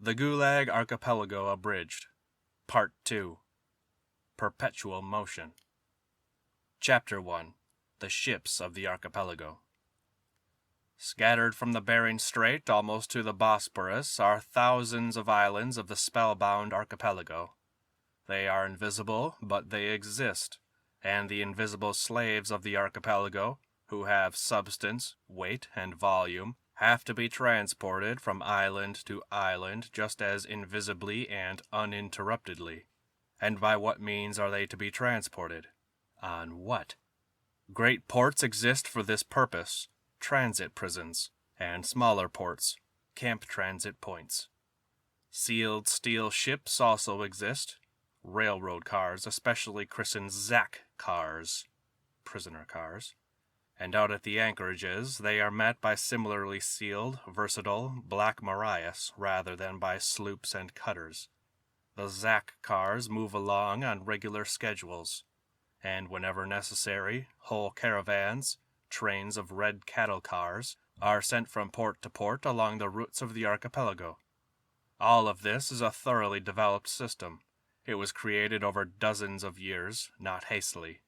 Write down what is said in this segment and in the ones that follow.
The Gulag Archipelago Abridged, Part 2, Perpetual Motion. Chapter 1, The Ships of the Archipelago. Scattered from the Bering Strait almost to the Bosporus are thousands of islands of the spellbound archipelago. They are invisible, but they exist, and the invisible slaves of the archipelago, who have substance, weight, and volume, have to be transported from island to island just as invisibly and uninterruptedly. And by what means are they to be transported? On what? Great ports exist for this purpose, transit prisons, and smaller ports, camp transit points. Sealed steel ships also exist, railroad cars, especially christened Zack cars, prisoner cars. And out at the anchorages, they are met by similarly sealed, versatile Black Marias rather than by sloops and cutters. The Zack cars move along on regular schedules, and whenever necessary, whole caravans, trains of red cattle cars, are sent from port to port along the routes of the archipelago. All of this is a thoroughly developed system. It was created over dozens of years, not hastily.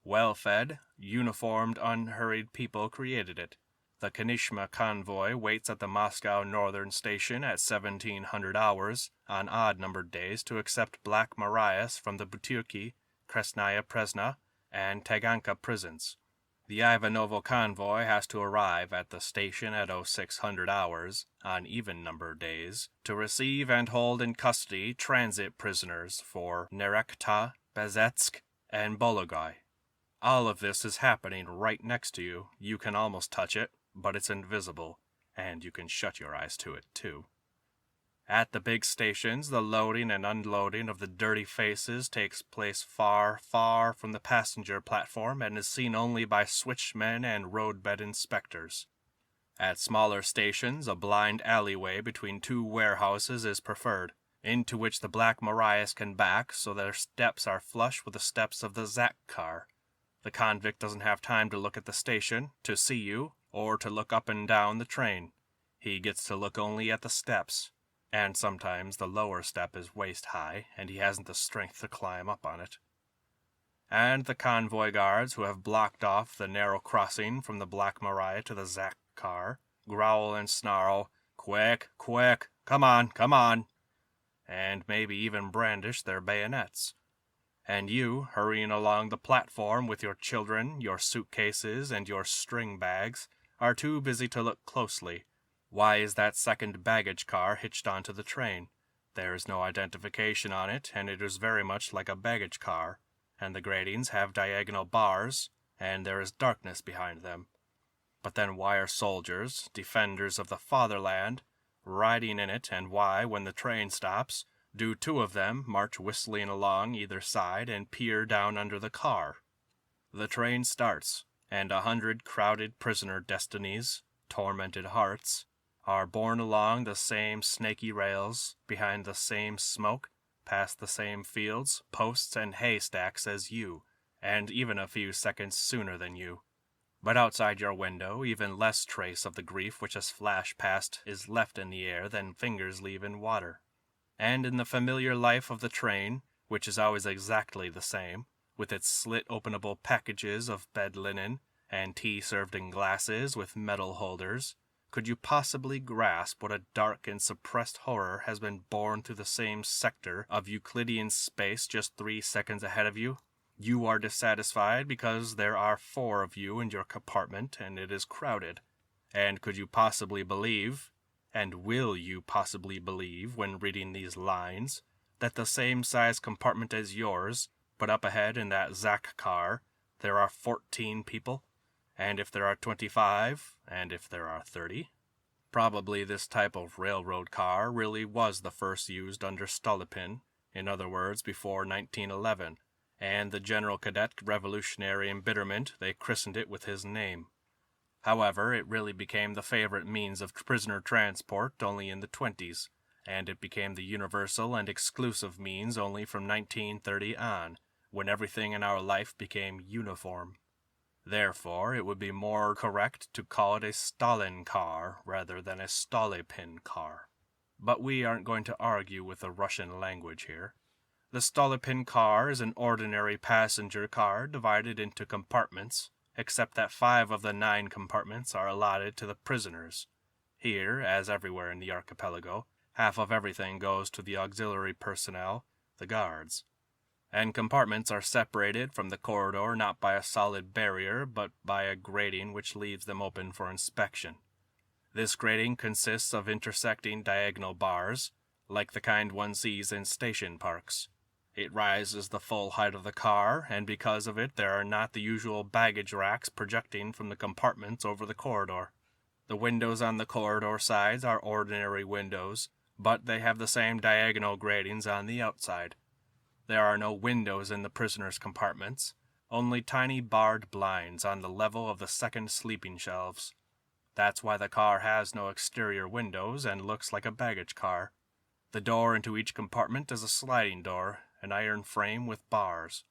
Well-fed, uniformed, unhurried people created it. The Kanishma convoy waits at the Moscow Northern Station at 1700 hours on odd-numbered days to accept Black Marias from the Butyrki, Kresnaya Presna, and Taganka prisons. The Ivanovo convoy has to arrive at the station at 0600 hours on even-numbered days to receive and hold in custody transit prisoners for Nerekta, Bezetsk, and Bologoy. All of this is happening right next to you. You can almost touch it, but it's invisible, and you can shut your eyes to it, too. At the big stations, the loading and unloading of the dirty faces takes place far, far from the passenger platform and is seen only by switchmen and roadbed inspectors. At smaller stations, a blind alleyway between two warehouses is preferred, into which the Black Marias can back so their steps are flush with the steps of the Zack car. The convict doesn't have time to look at the station, to see you, or to look up and down the train. He gets to look only at the steps, and sometimes the lower step is waist-high, and he hasn't the strength to climb up on it. And the convoy guards, who have blocked off the narrow crossing from the Black Maria to the Zack car, growl and snarl, "Quick, quick, come on, come on," and maybe even brandish their bayonets. And you, hurrying along the platform with your children, your suitcases, and your string bags, are too busy to look closely. Why is that second baggage car hitched onto the train? There is no identification on it, and it is very much like a baggage car, and the gratings have diagonal bars, and there is darkness behind them. But then why are soldiers, defenders of the fatherland, riding in it, and why, when the train stops, do two of them march whistling along either side and peer down under the car? The train starts, and 100 crowded prisoner destinies, tormented hearts, are borne along the same snaky rails, behind the same smoke, past the same fields, posts, and haystacks as you, and even a few seconds sooner than you. But outside your window, even less trace of the grief which has flashed past is left in the air than fingers leave in water. And in the familiar life of the train, which is always exactly the same, with its slit-openable packages of bed linen, and tea served in glasses with metal holders, could you possibly grasp what a dark and suppressed horror has been borne through the same sector of Euclidean space just 3 seconds ahead of you? You are dissatisfied because there are 4 of you in your compartment and it is crowded. And could you possibly believe, and will you possibly believe when reading these lines, that the same size compartment as yours, but up ahead in that Zack car, there are 14 people? And if there are 25, and if there are 30? Probably this type of railroad car really was the first used under Stolypin, in other words, before 1911, and the General Cadet revolutionary embitterment they christened it with his name. However, it really became the favorite means of prisoner transport only in the 20s, and it became the universal and exclusive means only from 1930 on, when everything in our life became uniform. Therefore, it would be more correct to call it a Stalin car rather than a Stolypin car. But we aren't going to argue with the Russian language here. The Stolypin car is an ordinary passenger car divided into compartments, except that 5 of the 9 compartments are allotted to the prisoners. Here, as everywhere in the archipelago, half of everything goes to the auxiliary personnel, the guards. And compartments are separated from the corridor not by a solid barrier, but by a grating which leaves them open for inspection. This grating consists of intersecting diagonal bars, like the kind one sees in station parks. It rises the full height of the car, and because of it there are not the usual baggage racks projecting from the compartments over the corridor. The windows on the corridor sides are ordinary windows, but they have the same diagonal gratings on the outside. There are no windows in the prisoners' compartments, only tiny barred blinds on the level of the second sleeping shelves. That's why the car has no exterior windows and looks like a baggage car. The door into each compartment is a sliding door, an iron frame with bars.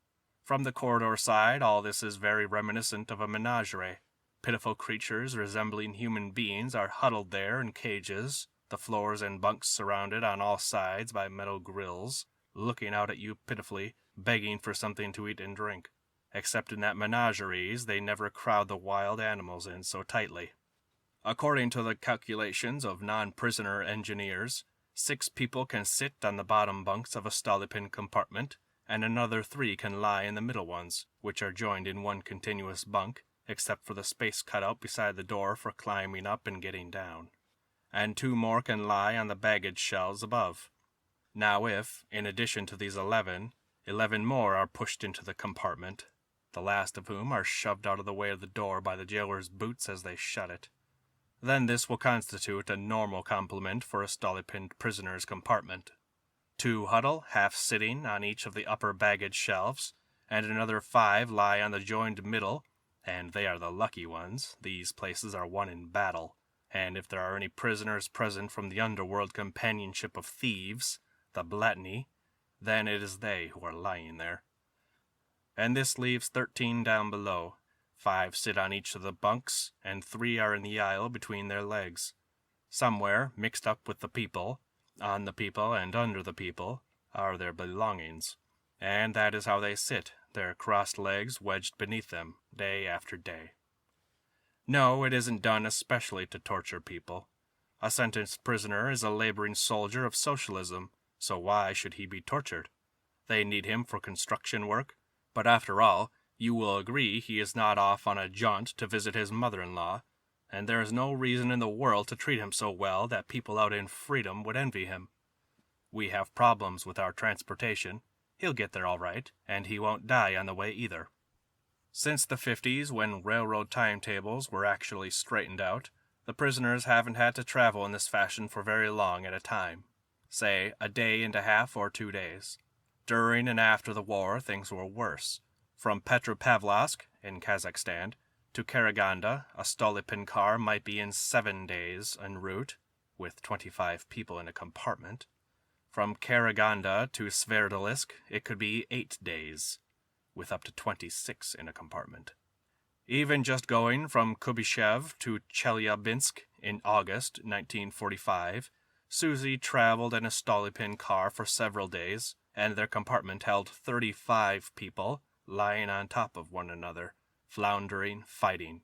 From the corridor side, all this is very reminiscent of a menagerie. Pitiful creatures resembling human beings are huddled there in cages, the floors and bunks surrounded on all sides by metal grills, looking out at you pitifully, begging for something to eat and drink. Except in that menageries, they never crowd the wild animals in so tightly. According to the calculations of non-prisoner engineers, 6 people can sit on the bottom bunks of a Stolypin compartment, and another 3 can lie in the middle ones, which are joined in one continuous bunk, except for the space cut out beside the door for climbing up and getting down. And 2 more can lie on the baggage shelves above. Now if, in addition to these 11 more are pushed into the compartment, the last of whom are shoved out of the way of the door by the jailer's boots as they shut it, then this will constitute a normal complement for a Stolypin prisoner's compartment. 2 huddle, half sitting on each of the upper baggage shelves, and another 5 lie on the joined middle, and they are the lucky ones. These places are won in battle, and if there are any prisoners present from the underworld companionship of thieves, the blatnye, then it is they who are lying there. And this leaves 13 down below. 5 sit on each of the bunks, and 3 are in the aisle between their legs. Somewhere, mixed up with the people, on the people and under the people, are their belongings, and that is how they sit, their crossed legs wedged beneath them, day after day. No, it isn't done especially to torture people. A sentenced prisoner is a laboring soldier of socialism, so why should he be tortured? They need him for construction work, but after all, you will agree he is not off on a jaunt to visit his mother-in-law, and there is no reason in the world to treat him so well that people out in freedom would envy him. We have problems with our transportation. He'll get there all right, and he won't die on the way either. Since the 50s, when railroad timetables were actually straightened out, the prisoners haven't had to travel in this fashion for very long at a time. Say, a day and a half or 2 days. During and after the war, things were worse. From Petropavlovsk, in Kazakhstan, to Karaganda, a Stolypin car might be in 7 days en route, with 25 people in a compartment. From Karaganda to Sverdlovsk, it could be 8 days, with up to 26 in a compartment. Even just going from Kubyshev to Chelyabinsk in August 1945, Susie traveled in a Stolypin car for several days, and their compartment held 35 people, lying on top of one another, floundering, fighting.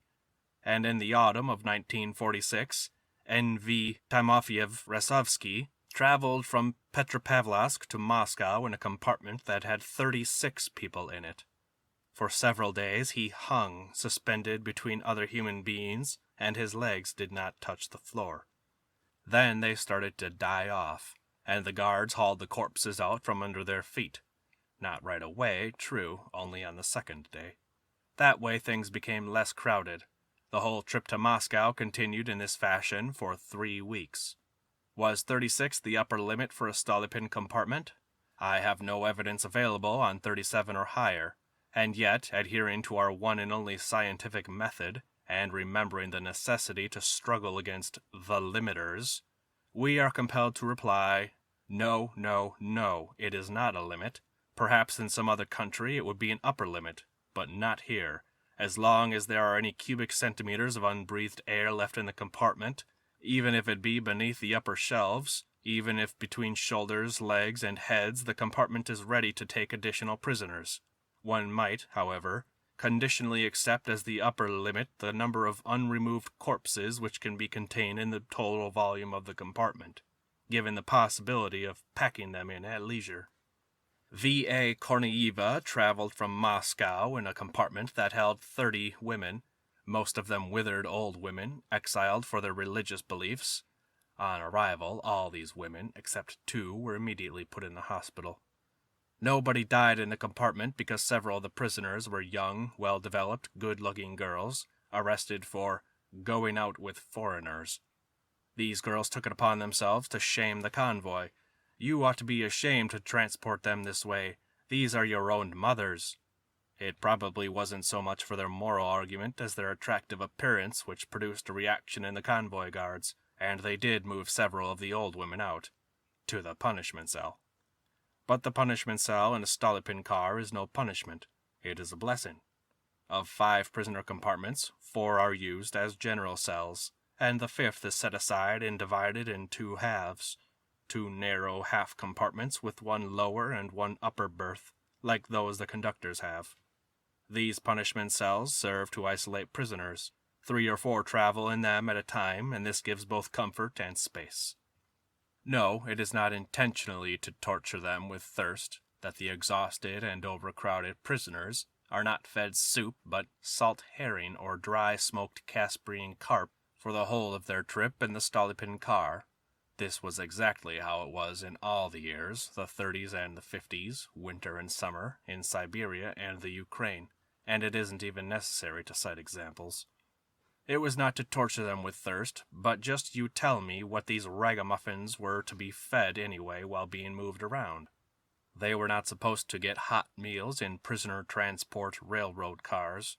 And in the autumn of 1946, N.V. Timofeyev-Rasovsky traveled from Petropavlovsk to Moscow in a compartment that had 36 people in it. For several days he hung, suspended between other human beings, and his legs did not touch the floor. Then they started to die off, and the guards hauled the corpses out from under their feet. Not right away, true, only on the 2nd day. That way things became less crowded. The whole trip to Moscow continued in this fashion for 3 weeks. Was 36 the upper limit for a Stolypin compartment? I have no evidence available on 37 or higher, and yet, adhering to our one and only scientific method, and remembering the necessity to struggle against the limiters, we are compelled to reply, no, no, no, it is not a limit. Perhaps in some other country it would be an upper limit, but not here. As long as there are any cubic centimeters of unbreathed air left in the compartment, even if it be beneath the upper shelves, even if between shoulders, legs, and heads the compartment is ready to take additional prisoners. One might, however, conditionally accept as the upper limit the number of unremoved corpses which can be contained in the total volume of the compartment, given the possibility of packing them in at leisure. V.A. Korneyeva traveled from Moscow in a compartment that held 30 women, most of them withered old women, exiled for their religious beliefs. On arrival, all these women, except 2, were immediately put in the hospital. Nobody died in the compartment because several of the prisoners were young, well-developed, good-looking girls, arrested for going out with foreigners. These girls took it upon themselves to shame the convoy. You ought to be ashamed to transport them this way. These are your own mothers. It probably wasn't so much for their moral argument as their attractive appearance which produced a reaction in the convoy guards, and they did move several of the old women out, to the punishment cell. But the punishment cell in a Stolypin car is no punishment. It is a blessing. Of 5 prisoner compartments, 4 are used as general cells, and the 5th is set aside and divided in 2 halves. 2 narrow half compartments with 1 lower and 1 upper berth, like those the conductors have. These punishment cells serve to isolate prisoners. 3 or 4 travel in them at a time, and this gives both comfort and space. No, it is not intentionally to torture them with thirst that the exhausted and overcrowded prisoners are not fed soup but salt herring or dry smoked Caspian carp for the whole of their trip in the Stolypin car. This was exactly how it was in all the years, the 30s and the 50s, winter and summer, in Siberia and the Ukraine, and it isn't even necessary to cite examples. It was not to torture them with thirst, but just you tell me what these ragamuffins were to be fed anyway while being moved around. They were not supposed to get hot meals in prisoner transport railroad cars.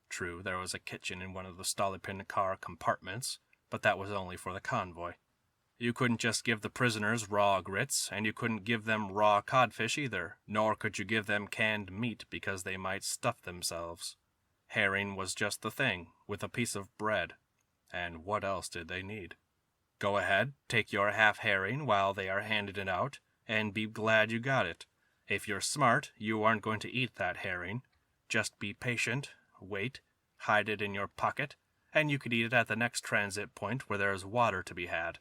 True, there was a kitchen in one of the Stolypin car compartments, but that was only for the convoy. You couldn't just give the prisoners raw grits, and you couldn't give them raw codfish either, nor could you give them canned meat because they might stuff themselves. Herring was just the thing, with a piece of bread. And what else did they need? Go ahead, take your half herring while they are handing it out, and be glad you got it. If you're smart, you aren't going to eat that herring. Just be patient, wait, hide it in your pocket, and you could eat it at the next transit point where there is water to be had.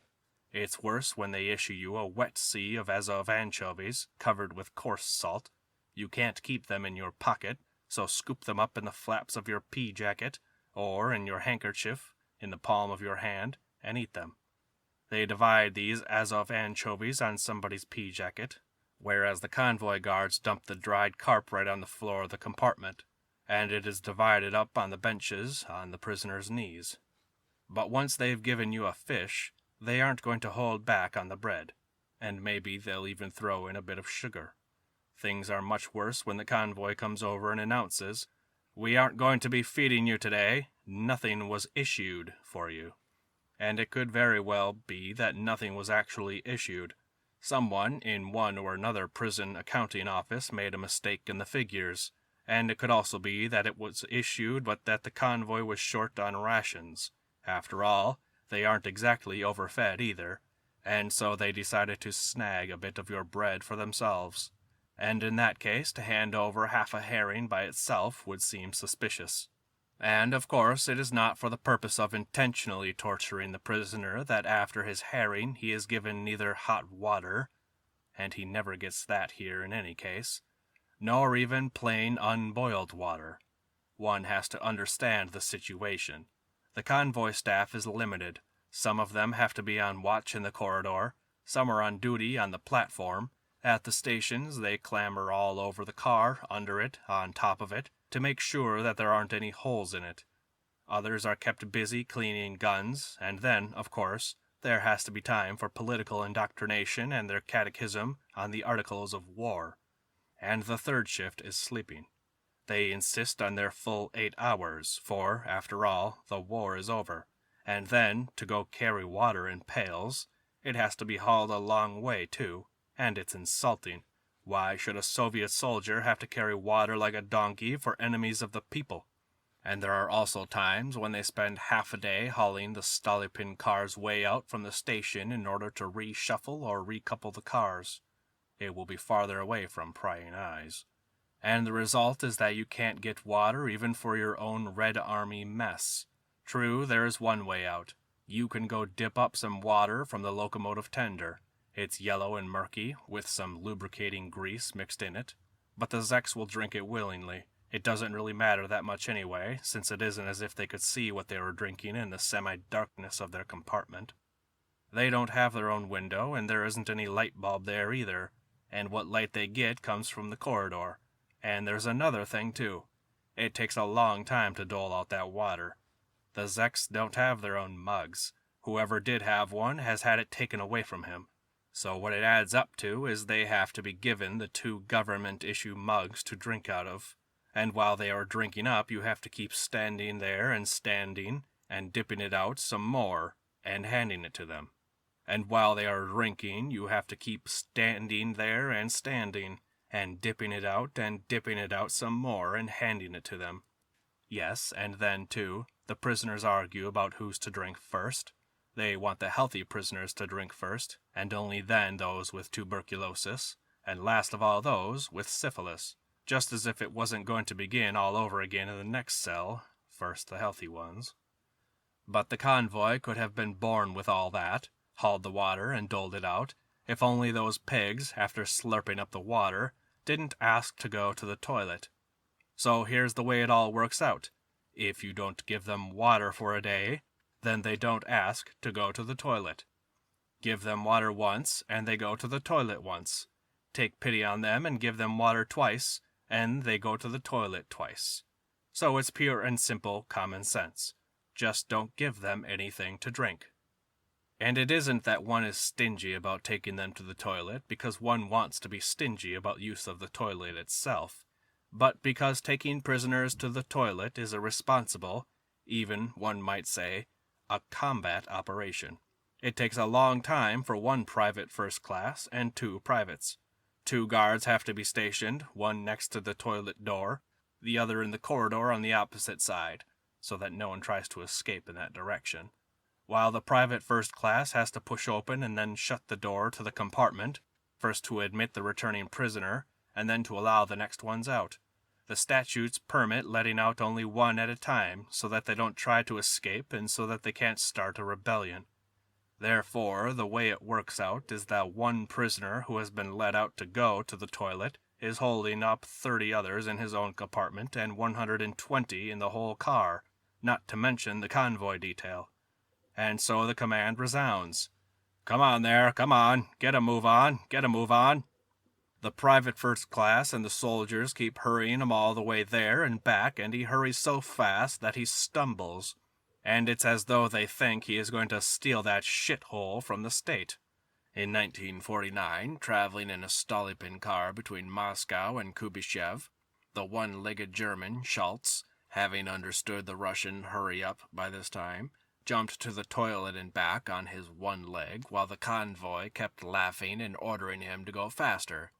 It's worse when they issue you a wet sea of Azov anchovies covered with coarse salt. You can't keep them in your pocket, so scoop them up in the flaps of your pea jacket, or in your handkerchief, in the palm of your hand, and eat them. They divide these Azov anchovies on somebody's pea jacket, whereas the convoy guards dump the dried carp right on the floor of the compartment, and it is divided up on the benches on the prisoners' knees. But once they've given you a fish, they aren't going to hold back on the bread, and maybe they'll even throw in a bit of sugar. Things are much worse when the convoy comes over and announces, "We aren't going to be feeding you today. Nothing was issued for you." And it could very well be that nothing was actually issued. Someone in one or another prison accounting office made a mistake in the figures, and it could also be that it was issued but that the convoy was short on rations. After all, they aren't exactly overfed either, and so they decided to snag a bit of your bread for themselves. And in that case, to hand over half a herring by itself would seem suspicious. And, of course, it is not for the purpose of intentionally torturing the prisoner that after his herring he is given neither hot water, and he never gets that here in any case, nor even plain unboiled water. One has to understand the situation. The convoy staff is limited. Some of them have to be on watch in the corridor, some are on duty on the platform. At the stations, they clamber all over the car, under it, on top of it, to make sure that there aren't any holes in it. Others are kept busy cleaning guns, and then, of course, there has to be time for political indoctrination and their catechism on the articles of war. And the third shift is sleeping. They insist on their full 8 hours, for, after all, the war is over. And then, to go carry water in pails, it has to be hauled a long way, too, and it's insulting. Why should a Soviet soldier have to carry water like a donkey for enemies of the people? And there are also times when they spend half a day hauling the Stolypin cars way out from the station in order to reshuffle or recouple the cars. It will be farther away from prying eyes. And the result is that you can't get water even for your own Red Army mess. True, there is one way out. You can go dip up some water from the locomotive tender. It's yellow and murky, with some lubricating grease mixed in it. But the Zeks will drink it willingly. It doesn't really matter that much anyway, since it isn't as if they could see what they were drinking in the semi-darkness of their compartment. They don't have their own window, and there isn't any light bulb there either, and what light they get comes from the corridor. And there's another thing, too. It takes a long time to dole out that water. The Zeks don't have their own mugs. Whoever did have one has had it taken away from him. So what it adds up to is they have to be given the 2 government-issue mugs to drink out of. And while they are drinking up, you have to keep standing there and standing, and dipping it out some more, and handing it to them. And while they are drinking, you have to keep standing there and standing, and dipping it out some more, and handing it to them. Yes, and then, too, the prisoners argue about who's to drink first. They want the healthy prisoners to drink first, and only then those with tuberculosis, and last of all those with syphilis. Just as if it wasn't going to begin all over again in the next cell, first the healthy ones. But the convoy could have been born with all that, hauled the water and doled it out, if only those pigs, after slurping up the water, didn't ask to go to the toilet. So here's the way it all works out. If you don't give them water for a day, then they don't ask to go to the toilet. Give them water once, and they go to the toilet once. Take pity on them and give them water twice, and they go to the toilet twice. So it's pure and simple common sense. Just don't give them anything to drink. And it isn't that one is stingy about taking them to the toilet because one wants to be stingy about use of the toilet itself, but because taking prisoners to the toilet is a responsible, even, one might say, a combat operation. It takes a long time for 1 private first class and 2 privates. 2 guards have to be stationed, one next to the toilet door, the other in the corridor on the opposite side, so that no one tries to escape in that direction. While the private first class has to push open and then shut the door to the compartment, first to admit the returning prisoner, and then to allow the next ones out. The statutes permit letting out only 1 at a time, so that they don't try to escape and so that they can't start a rebellion. Therefore, the way it works out is that 1 prisoner who has been let out to go to the toilet is holding up 30 others in his own compartment and 120 in the whole car, not to mention the convoy detail. And so the command resounds. Come on there, come on, get a move on, get a move on. The private first class and the soldiers keep hurrying him all the way there and back, and he hurries so fast that he stumbles. And it's as though they think he is going to steal that shithole from the state. In 1949, traveling in a Stolypin car between Moscow and Kubyshev, the one-legged German, Schultz, having understood the Russian hurry-up by this time, jumped to the toilet and back on his one leg while the convoy kept laughing and ordering him to go faster.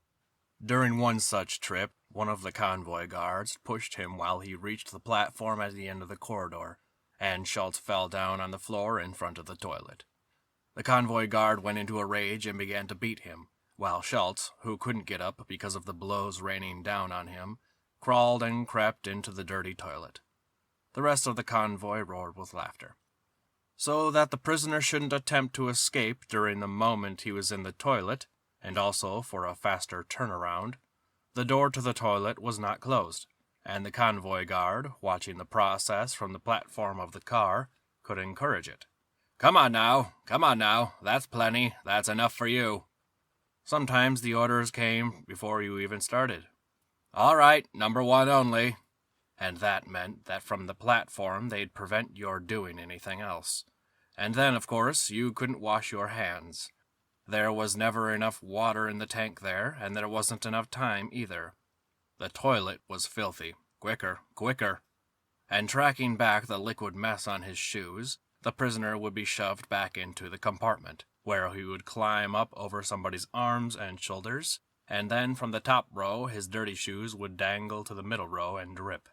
During one such trip, one of the convoy guards pushed him while he reached the platform at the end of the corridor, and Schultz fell down on the floor in front of the toilet. The convoy guard went into a rage and began to beat him, while Schultz, who couldn't get up because of the blows raining down on him, crawled and crept into the dirty toilet. The rest of the convoy roared with laughter. So that the prisoner shouldn't attempt to escape during the moment he was in the toilet, and also for a faster turnaround, the door to the toilet was not closed, and the convoy guard, watching the process from the platform of the car, could encourage it. Come on now, that's plenty, that's enough for you. Sometimes the orders came before you even started. All right, number 1 only. And that meant that from the platform they'd prevent your doing anything else. And then, of course, you couldn't wash your hands. There was never enough water in the tank there, and there wasn't enough time either. The toilet was filthy. Quicker, quicker. And tracking back the liquid mess on his shoes, the prisoner would be shoved back into the compartment, where he would climb up over somebody's arms and shoulders, and then from the top row his dirty shoes would dangle to the middle row and drip.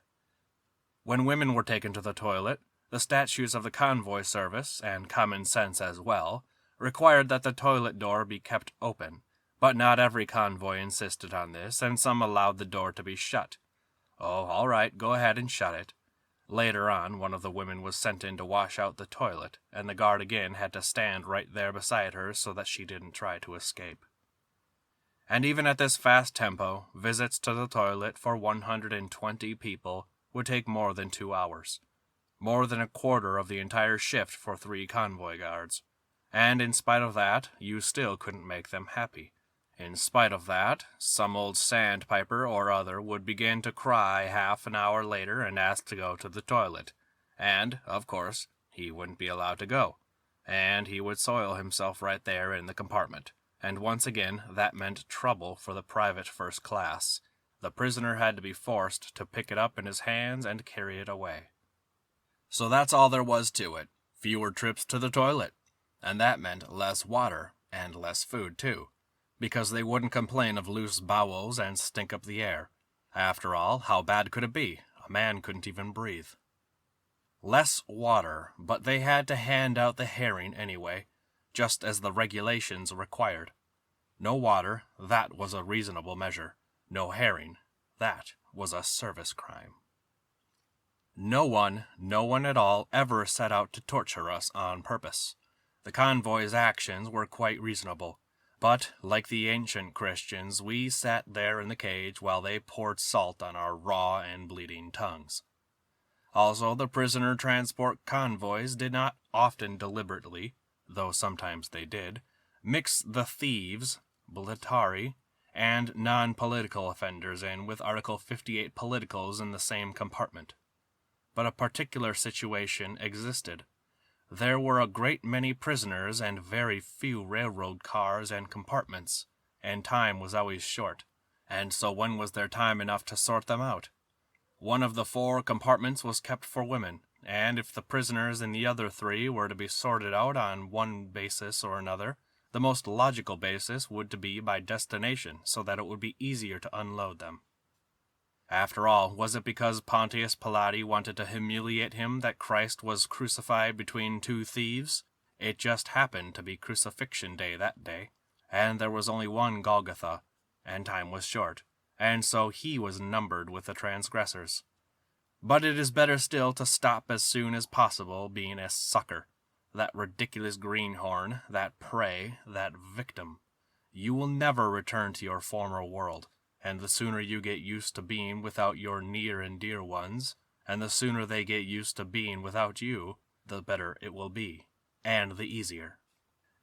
When women were taken to the toilet, the statutes of the convoy service, and common sense as well, required that the toilet door be kept open, but not every convoy insisted on this, and some allowed the door to be shut. Oh, all right, go ahead and shut it. Later on, one of the women was sent in to wash out the toilet, and the guard again had to stand right there beside her so that she didn't try to escape. And even at this fast tempo, visits to the toilet for 120 people would take more than 2 hours. More than a quarter of the entire shift for 3 convoy guards. And in spite of that, you still couldn't make them happy. In spite of that, some old sandpiper or other would begin to cry half an hour later and ask to go to the toilet. And, of course, he wouldn't be allowed to go. And he would soil himself right there in the compartment. And once again, that meant trouble for the private first class. The prisoner had to be forced to pick it up in his hands and carry it away. So that's all there was to it. Fewer trips to the toilet. And that meant less water, and less food, too. Because they wouldn't complain of loose bowels and stink up the air. After all, how bad could it be? A man couldn't even breathe. Less water, but they had to hand out the herring anyway, just as the regulations required. No water, that was a reasonable measure. No herring, that was a service crime. No one at all, ever set out to torture us on purpose. The convoy's actions were quite reasonable. But, like the ancient Christians, we sat there in the cage while they poured salt on our raw and bleeding tongues. Also, the prisoner transport convoys did not often deliberately, though sometimes they did, mix the thieves, blatnye, and non-political offenders in with Article 58 politicals in the same compartment. But a particular situation existed. There were a great many prisoners and very few railroad cars and compartments, and time was always short, and so when was there time enough to sort them out? One of the 4 compartments was kept for women, and if the prisoners in the other 3 were to be sorted out on one basis or another, the most logical basis would be by destination, so that it would be easier to unload them. After all, was it because Pontius Pilate wanted to humiliate him that Christ was crucified between 2 thieves? It just happened to be crucifixion day that day, and there was only one Golgotha, and time was short, and so he was numbered with the transgressors. But it is better still to stop as soon as possible being a sucker, that ridiculous greenhorn, that prey, that victim. You will never return to your former world. And the sooner you get used to being without your near and dear ones, and the sooner they get used to being without you, the better it will be, and the easier.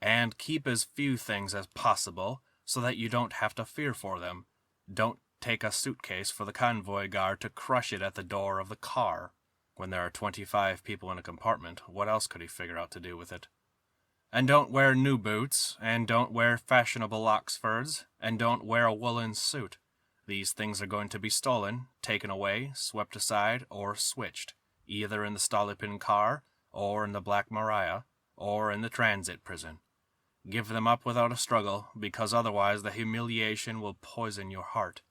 And keep as few things as possible, so that you don't have to fear for them. Don't take a suitcase for the convoy guard to crush it at the door of the car. When there are 25 people in a compartment, what else could he figure out to do with it? And don't wear new boots, and don't wear fashionable Oxfords, and don't wear a woolen suit. These things are going to be stolen, taken away, swept aside, or switched, either in the Stolypin car, or in the Black Maria, or in the transit prison. Give them up without a struggle, because otherwise the humiliation will poison your heart.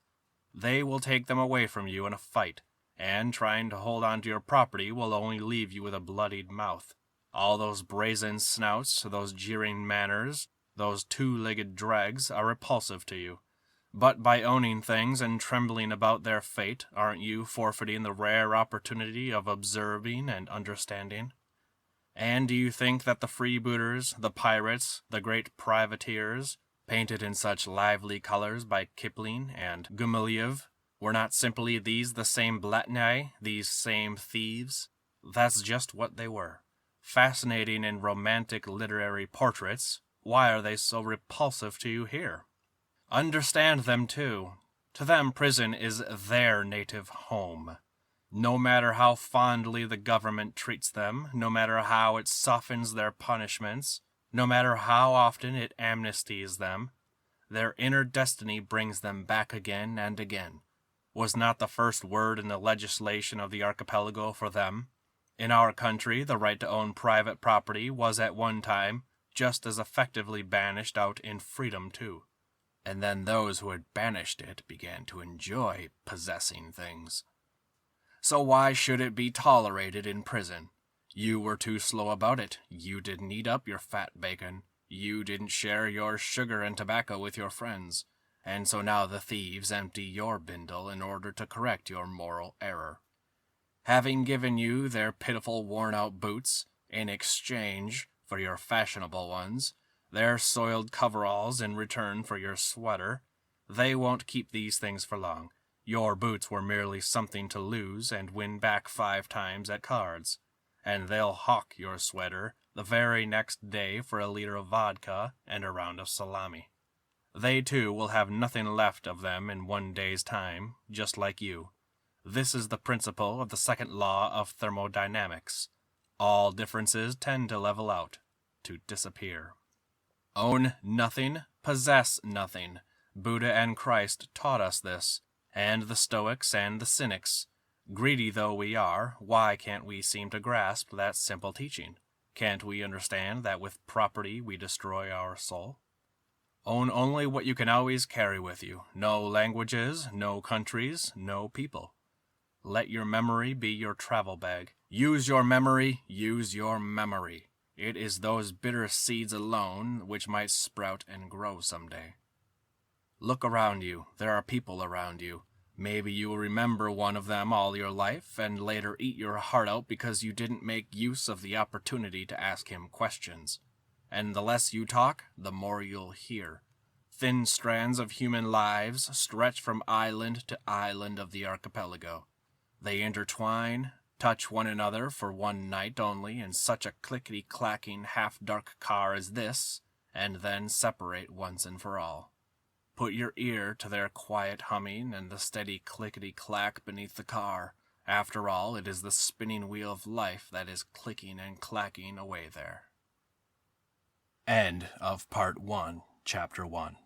They will take them away from you in a fight, and trying to hold on to your property will only leave you with a bloodied mouth. All those brazen snouts, those jeering manners, those 2-legged dregs are repulsive to you. But by owning things and trembling about their fate, aren't you forfeiting the rare opportunity of observing and understanding? And do you think that the freebooters, the pirates, the great privateers, painted in such lively colors by Kipling and Gumilev, were not simply these the same blatnye, these same thieves? That's just what they were. Fascinating and romantic literary portraits. Why are they so repulsive to you here? Understand them, too. To them, prison is their native home. No matter how fondly the government treats them, no matter how it softens their punishments, no matter how often it amnesties them, their inner destiny brings them back again and again. Was not the first word in the legislation of the archipelago for them? In our country, the right to own private property was at one time just as effectively banished out in freedom, too. And then those who had banished it began to enjoy possessing things. So why should it be tolerated in prison? You were too slow about it. You didn't eat up your fat bacon. You didn't share your sugar and tobacco with your friends. And so now the thieves empty your bindle in order to correct your moral error. Having given you their pitiful worn-out boots in exchange for your fashionable ones, their soiled coveralls in return for your sweater, they won't keep these things for long. Your boots were merely something to lose and win back 5 times at cards, and they'll hawk your sweater the very next day for a liter of vodka and a round of salami. They too will have nothing left of them in 1 day's time, just like you. This is the principle of the second law of thermodynamics. All differences tend to level out, to disappear. Own nothing, possess nothing. Buddha and Christ taught us this, and the Stoics and the Cynics. Greedy though we are, why can't we seem to grasp that simple teaching? Can't we understand that with property we destroy our soul? Own only what you can always carry with you. No languages, no countries, no people. Let your memory be your travel bag. Use your memory, use your memory. It is those bitter seeds alone which might sprout and grow someday. Look around you. There are people around you. Maybe you will remember one of them all your life and later eat your heart out because you didn't make use of the opportunity to ask him questions. And the less you talk, the more you'll hear. Thin strands of human lives stretch from island to island of the archipelago. They intertwine, touch one another for one night only in such a clickety-clacking half-dark car as this, and then separate once and for all. Put your ear to their quiet humming and the steady clickety-clack beneath the car. After all, it is the spinning wheel of life that is clicking and clacking away there. End of Part 1, Chapter 1.